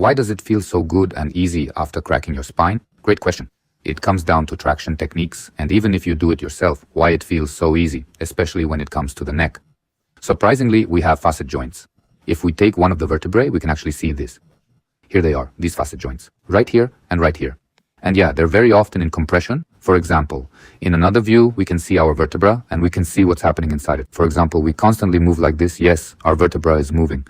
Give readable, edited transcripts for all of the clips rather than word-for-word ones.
Why does it feel so good and easy after cracking your spine? Great question. It comes down to traction techniques, and even if you do it yourself, why it feels so easy, especially when it comes to the neck. Surprisingly, we have facet joints. If we take one of the vertebrae, we can actually see this. Here they are, these facet joints, right here and right here. And yeah, they're very often in compression. For example, in another view, we can see our vertebra and we can see what's happening inside it. For example, we constantly move like this. Yes, our vertebra is moving.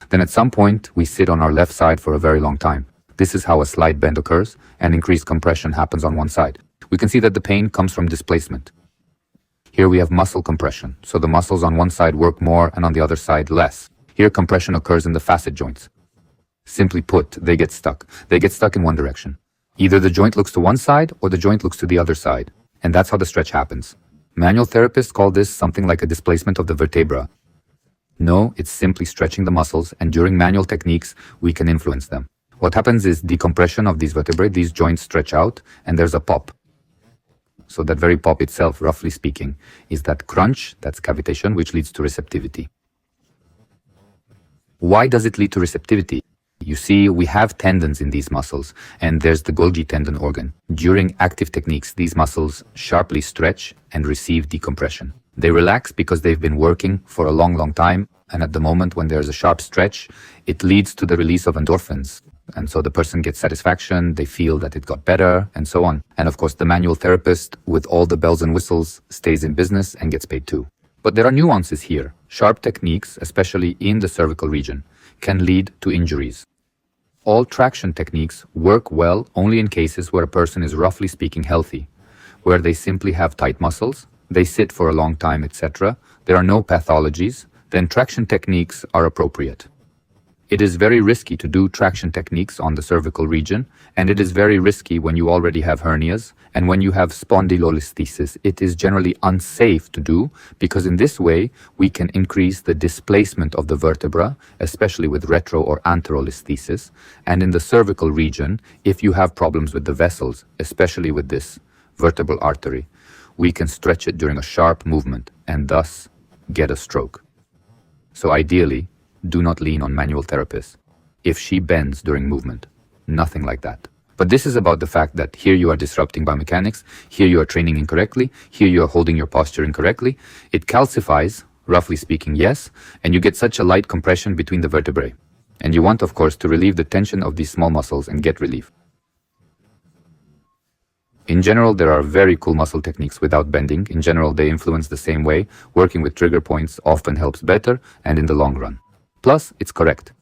Then at some point, we sit on our left side for a very long time. This is how a slight bend occurs and increased compression happens on one side. We can see that the pain comes from displacement. Here we have muscle compression, so the muscles on one side work more and on the other side less. Here compression occurs in the facet joints. Simply put, they get stuck. They get stuck in one direction. Either the joint looks to one side or the joint looks to the other side. And that's how the stretch happens. Manual therapists call this something like a displacement of the vertebra. No, it's simply stretching the muscles, and during manual techniques, we can influence them. What happens is decompression of these vertebrae, these joints stretch out, and there's a pop. So that very pop itself, roughly speaking, is that crunch, that's cavitation, which leads to receptivity. Why does it lead to receptivity? You see, we have tendons in these muscles, and there's the Golgi tendon organ. During active techniques, these muscles sharply stretch and receive decompression. They relax because they've been working for a long time, and at the moment when there's a sharp stretch, it leads to the release of endorphins. And so the person gets satisfaction, they feel that it got better, and so on. And of course, the manual therapist, with all the bells and whistles, stays in business and gets paid too. But there are nuances here. Sharp techniques, especially in the cervical region, can lead to injuries. All traction techniques work well only in cases where a person is roughly speaking healthy, where they simply have tight muscles, they sit for a long time, etc. There are no pathologies, then traction techniques are appropriate. It is very risky to do traction techniques on the cervical region, and it is very risky when you already have hernias, and when you have spondylolisthesis, it is generally unsafe to do, because in this way, we can increase the displacement of the vertebra, especially with retro or anterolisthesis, and in the cervical region, if you have problems with the vessels, especially with this vertebral artery, we can stretch it during a sharp movement, and thus get a stroke. So ideally, do not lean on manual therapists. If she bends during movement, nothing like that. But this is about the fact that here you are disrupting biomechanics, here you are training incorrectly, here you are holding your posture incorrectly. It calcifies, roughly speaking, yes, and you get such a light compression between the vertebrae. And you want, of course, to relieve the tension of these small muscles and get relief. In general, there are very cool muscle techniques without bending. In general, they influence the same way. Working with trigger points often helps better and in the long run. Plus, it's correct.